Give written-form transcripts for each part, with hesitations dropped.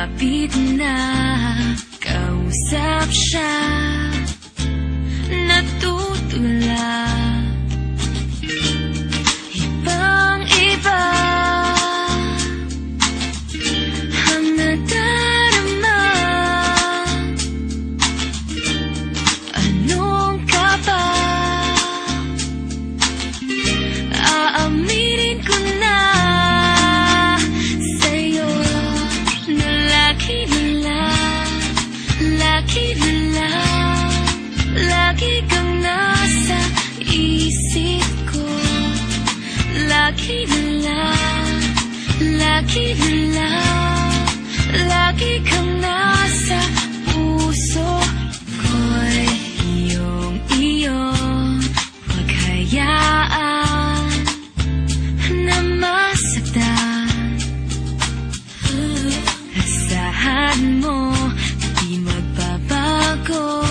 Lumapit na, kausap siya, natutula. Ibang-iba ang nadarama. Anong ka ba? Aaminin ko na sa'yo na lagi kang nasa isip ko. Lagi kang nasa puso ko'y iyong huwag hayaan na masaktan. Asahan mo di magbabago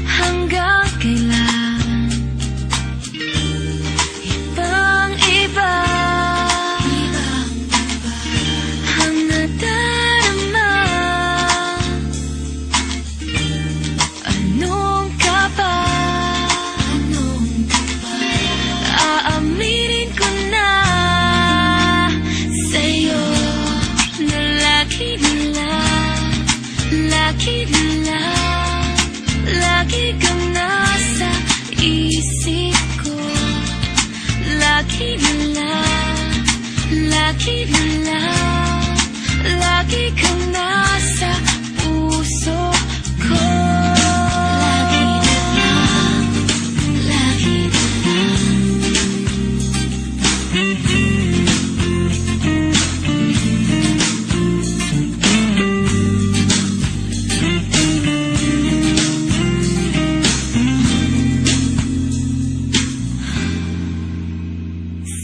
hanggang kailan. Ibang-iba ang nadarama. Anong ka ba? Aaminin ko na sa'yo na lagi kang nasa isip ko. Lagi kang nasa puso ko.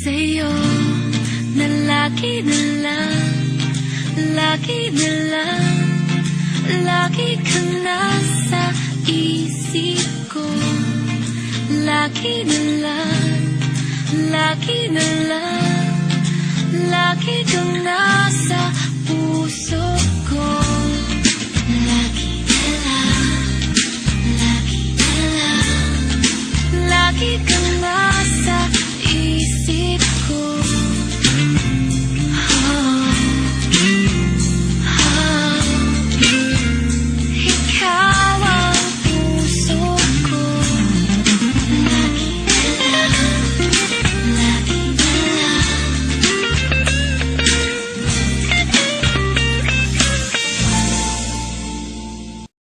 Sa'yo na lagi kang nasa isip ko. Lagi kang nasa puso ko. Lagi kang nasa